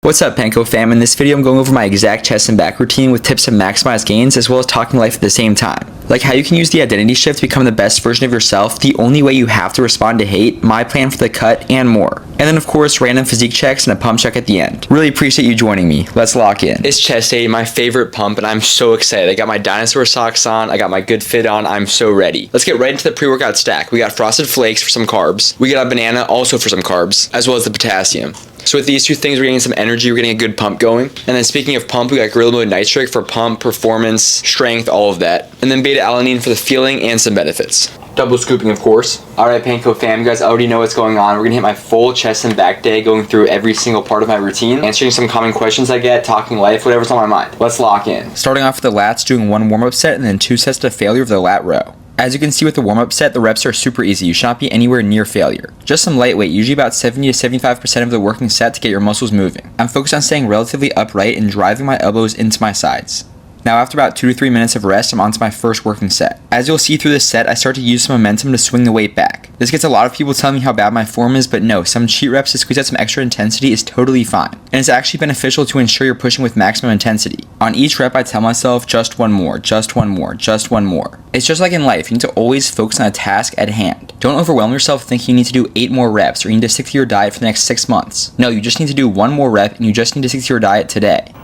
What's up, Panko fam? In this video, I'm going over my exact chest and back routine with tips to maximize gains as well as talking life at the same time. Like how you can use the identity shift to become the best version of yourself, the only way you have to respond to hate, my plan for the cut, and more. And then of course, random physique checks and a pump check at the end. Really appreciate you joining me. Let's lock in. It's chest day, my favorite pump, and I'm so excited. I got my dinosaur socks on, I got my good fit on, I'm so ready. Let's get right into the pre-workout stack. We got frosted flakes for some carbs. We got a banana also for some carbs, as well as the potassium. So with these two things, we're getting some energy, we're getting a good pump going. And then speaking of pump, we got Gorilla Mode Nitric for pump, performance, strength, all of that. And then beta alanine for the feeling and some benefits. Double scooping, of course. Alright, Panko fam, you guys already know what's going on. We're gonna hit my full chest and back day, going through every single part of my routine, answering some common questions I get, talking life, whatever's on my mind. Let's lock in. Starting off with the lats, doing one warm-up set and then 2 sets to failure of the lat row. As you can see with the warm-up set, the reps are super easy. You should not be anywhere near failure. Just some lightweight, usually about 70 to 75% of the working set to get your muscles moving. I'm focused on staying relatively upright and driving my elbows into my sides. Now after about 2 to 3 minutes of rest, I'm on to my first working set. As you'll see through this set, I start to use some momentum to swing the weight back. This gets a lot of people telling me how bad my form is, but no, some cheat reps to squeeze out some extra intensity is totally fine. And it's actually beneficial to ensure you're pushing with maximum intensity. On each rep, I tell myself, just one more, just one more, just one more. It's just like in life, you need to always focus on a task at hand. Don't overwhelm yourself thinking you need to do 8 more reps or you need to stick to your diet for the next 6 months. No, you just need to do 1 more rep and you just need to stick to your diet today.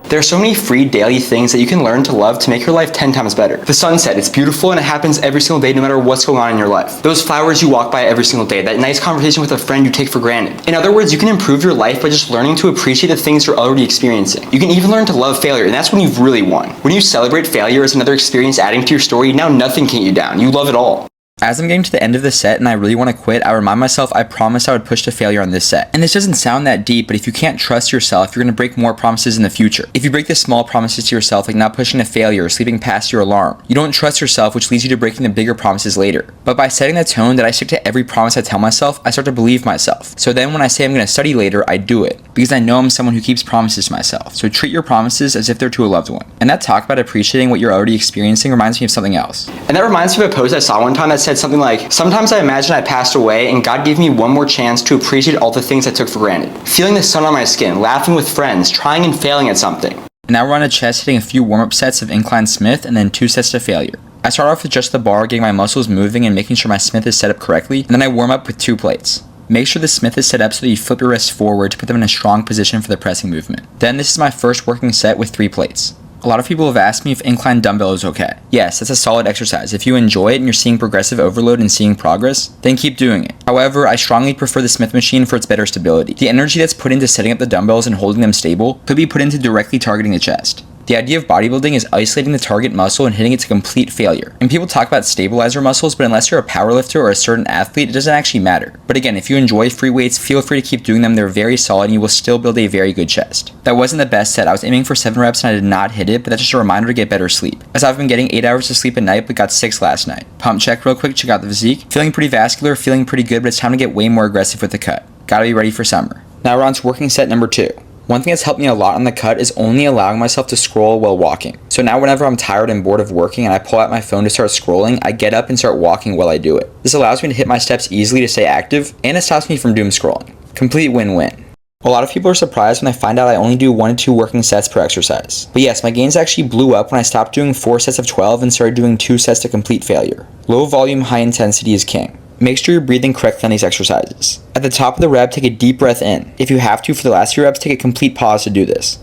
There are so many free daily things that you can learn to love to make your life 10 times better. The sunset, it's beautiful and it happens every single day no matter what's going on in your life. Those flowers you walk by every single day, that nice conversation with a friend you take for granted. In other words, you can improve your life by just learning to appreciate the things you're already experiencing. You can even learn to love failure, and that's when you've really won. When you celebrate failure as another experience adding to your story, now nothing can get you down. You love it all. As I'm getting to the end of the set and I really want to quit, I remind myself I promised I would push to failure on this set. And this doesn't sound that deep, but if you can't trust yourself, you're going to break more promises in the future. If you break the small promises to yourself, like not pushing to failure or sleeping past your alarm, you don't trust yourself, which leads you to breaking the bigger promises later. But by setting the tone that I stick to every promise I tell myself, I start to believe myself. So then when I say I'm going to study later, I do it. Because I know I'm someone who keeps promises to myself. So treat your promises as if they're to a loved one. And that talk about appreciating what you're already experiencing reminds me of something else. And that reminds me of a post I saw one time that said something like, sometimes I imagine I passed away and God gave me one more chance to appreciate all the things I took for granted. Feeling the sun on my skin, laughing with friends, trying and failing at something. Now we're on a chest hitting a few warm-up sets of Incline Smith and then 2 sets to failure. I start off with just the bar, getting my muscles moving and making sure my Smith is set up correctly, and then I warm up with 2 plates. Make sure the Smith is set up so that you flip your wrists forward to put them in a strong position for the pressing movement. Then this is my first working set with 3 plates. A lot of people have asked me if incline dumbbell is okay. Yes, that's a solid exercise. If you enjoy it and you're seeing progressive overload and seeing progress, then keep doing it. However, I strongly prefer the Smith machine for its better stability. The energy that's put into setting up the dumbbells and holding them stable could be put into directly targeting the chest. The idea of bodybuilding is isolating the target muscle and hitting it to complete failure. And people talk about stabilizer muscles, but unless you're a powerlifter or a certain athlete, it doesn't actually matter. But again, if you enjoy free weights, feel free to keep doing them. They're very solid and you will still build a very good chest. That wasn't the best set. I was aiming for 7 reps and I did not hit it, but that's just a reminder to get better sleep. As I've been getting 8 hours of sleep at night, but got 6 last night. Pump check real quick, check out the physique. Feeling pretty vascular, feeling pretty good, but it's time to get way more aggressive with the cut. Gotta be ready for summer. Now we're on to working set number 2. One thing that's helped me a lot on the cut is only allowing myself to scroll while walking. So now whenever I'm tired and bored of working and I pull out my phone to start scrolling, I get up and start walking while I do it. This allows me to hit my steps easily to stay active, and it stops me from doom scrolling. Complete win-win. A lot of people are surprised when I find out I only do 1 to 2 working sets per exercise. But yes, my gains actually blew up when I stopped doing 4 sets of 12 and started doing 2 sets to complete failure. Low volume, high intensity is king. Make sure you're breathing correctly on these exercises. At the top of the rep, take a deep breath in. If you have to, for the last few reps, take a complete pause to do this.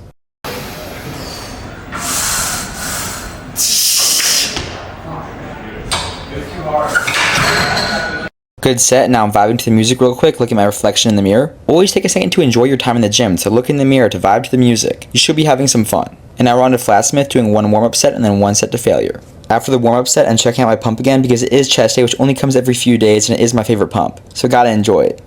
Good set. Now I'm vibing to the music real quick. Look at my reflection in the mirror. Always take a second to enjoy your time in the gym, to look in the mirror, to vibe to the music. You should be having some fun. And now we're on to flat Smith, doing 1 warm-up set and then 1 set to failure. After the warm-up set, and checking out my pump again because it is chest day, which only comes every few days, and it is my favorite pump. So gotta enjoy it.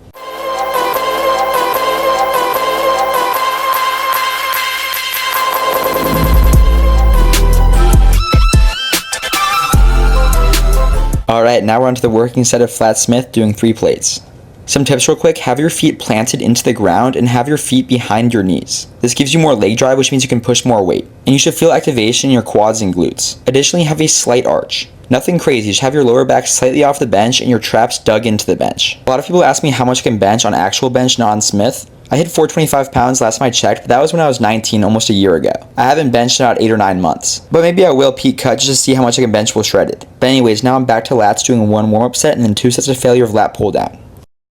Alright, now we're on to the working set of flat Smith, doing 3 plates. Some tips real quick, have your feet planted into the ground and have your feet behind your knees. This gives you more leg drive, which means you can push more weight. And you should feel activation in your quads and glutes. Additionally, have a slight arch. Nothing crazy, just have your lower back slightly off the bench and your traps dug into the bench. A lot of people ask me how much I can bench on actual bench, not on Smith. I hit 425 pounds last time I checked, but that was when I was 19, almost a year ago. I haven't benched in about 8 or 9 months. But maybe I will peak cut just to see how much I can bench while shredded. But anyways, now I'm back to lats doing 1 warm-up set and then 2 sets of failure of lat pull down.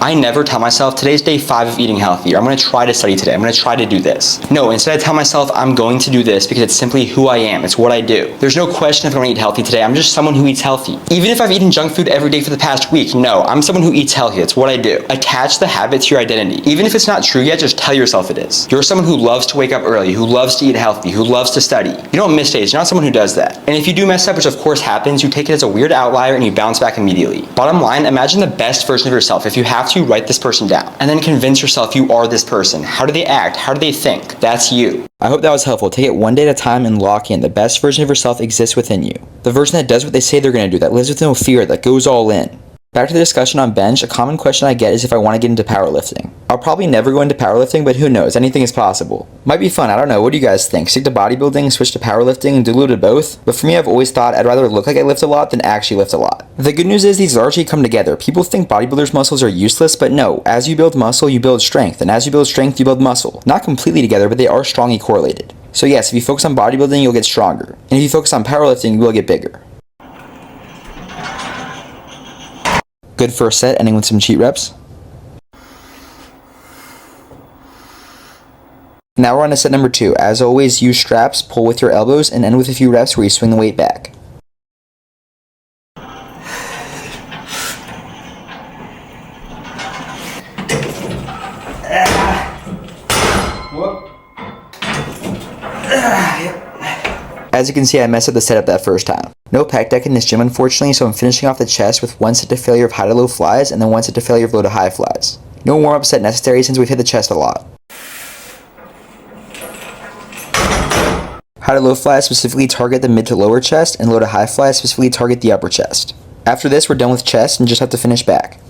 I never tell myself, today's day 5 of eating healthy, or I'm going to try to study today, I'm going to try to do this. No, instead I tell myself I'm going to do this because it's simply who I am, it's what I do. There's no question if I'm going to eat healthy today, I'm just someone who eats healthy. Even if I've eaten junk food every day for the past week, no, I'm someone who eats healthy, it's what I do. Attach the habit to your identity. Even if it's not true yet, just tell yourself it is. You're someone who loves to wake up early, who loves to eat healthy, who loves to study. You don't miss days, you're not someone who does that. And if you do mess up, which of course happens, you take it as a weird outlier and you bounce back immediately. Bottom line, imagine the best version of yourself. If you have to, write this person down and then convince yourself you are this person. How do they act? How do they think? That's you. I hope that was helpful. Take it one day at a time and lock in. The best version of yourself exists within you. The version that does what they say they're going to do, that lives with no fear, that goes all in. Back to the discussion on bench, a common question I get is if I want to get into powerlifting. I'll probably never go into powerlifting, but who knows, anything is possible. Might be fun, I don't know, what do you guys think? Stick to bodybuilding, switch to powerlifting, and dilute it both? But for me, I've always thought I'd rather look like I lift a lot than actually lift a lot. The good news is these largely come together. People think bodybuilders' muscles are useless, but no, as you build muscle, you build strength, and as you build strength, you build muscle. Not completely together, but they are strongly correlated. So yes, if you focus on bodybuilding, you'll get stronger. And if you focus on powerlifting, you will get bigger. Good first set, ending with some cheat reps. Now we're on to set number 2. As always, use straps, pull with your elbows, and end with a few reps where you swing the weight back. As you can see, I messed up the setup that first time. No pec deck in this gym unfortunately, so I'm finishing off the chest with 1 set to failure of high to low flies and then 1 set to failure of low to high flies. No warm-up set necessary since we've hit the chest a lot. High to low flies specifically target the mid to lower chest, and low to high flies specifically target the upper chest. After this, we're done with chest and just have to finish back.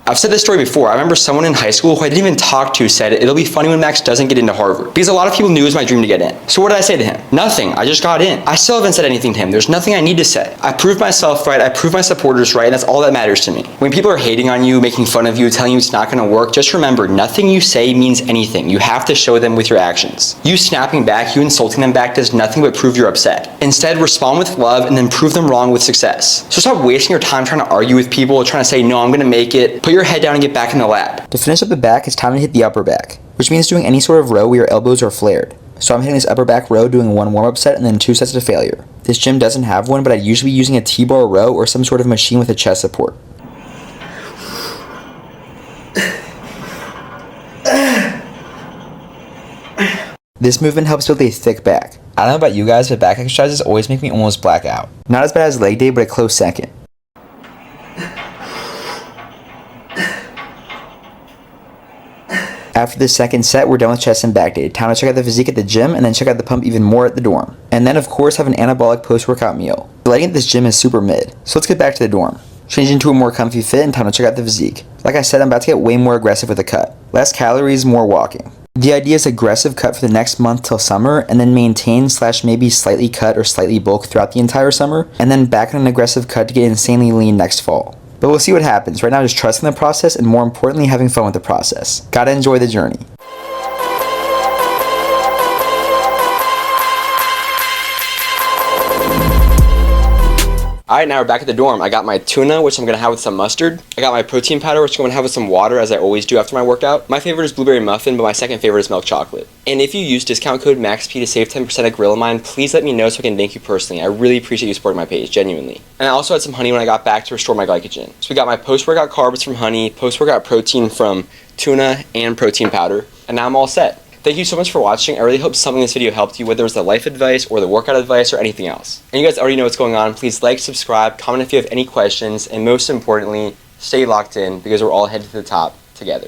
I've said this story before. I remember someone in high school who I didn't even talk to said it'll be funny when Max doesn't get into Harvard. Because a lot of people knew it was my dream to get in. So what did I say to him? Nothing. I just got in. I still haven't said anything to him. There's nothing I need to say. I proved myself right. I proved my supporters right. And that's all that matters to me. When people are hating on you, making fun of you, telling you it's not going to work, just remember, nothing you say means anything. You have to show them with your actions. You snapping back, you insulting them back does nothing but prove you're upset. Instead, respond with love and then prove them wrong with success. So stop wasting your time trying to argue with people, trying to say, no, I'm going to make it. Put your head down and get back in the lab. To finish up the back, it's time to hit the upper back, which means doing any sort of row where your elbows are flared. So I'm hitting this upper back row doing 1 warm-up set and then 2 sets to failure. This gym doesn't have one, but I'd usually be using a T-bar row or some sort of machine with a chest support. This movement helps build a thick back. I don't know about you guys, but back exercises always make me almost black out. Not as bad as leg day, but a close second. After the second set, we're done with chest and back day. Time to check out the physique at the gym and then check out the pump even more at the dorm. And then of course have an anabolic post-workout meal. The lighting at this gym is super mid, so let's get back to the dorm. Change into a more comfy fit and time to check out the physique. Like I said, I'm about to get way more aggressive with the cut. Less calories, more walking. The idea is aggressive cut for the next month till summer and then maintain / maybe slightly cut or slightly bulk throughout the entire summer and then back on an aggressive cut to get insanely lean next fall. But we'll see what happens. Right now, just trusting the process and more importantly, having fun with the process. Gotta enjoy the journey. Alright, now we're back at the dorm. I got my tuna, which I'm going to have with some mustard. I got my protein powder, which I'm going to have with some water, as I always do after my workout. My favorite is blueberry muffin, but my second favorite is milk chocolate. And if you use discount code MAXP to save 10% at Grill of Mine, please let me know so I can thank you personally. I really appreciate you supporting my page, genuinely. And I also had some honey when I got back to restore my glycogen. So we got my post-workout carbs from honey, post-workout protein from tuna, and protein powder. And now I'm all set. Thank you so much for watching. I really hope something in this video helped you, whether it was the life advice or the workout advice or anything else. And you guys already know what's going on. Please like, subscribe, comment if you have any questions, and most importantly, stay locked in because we're all headed to the top together.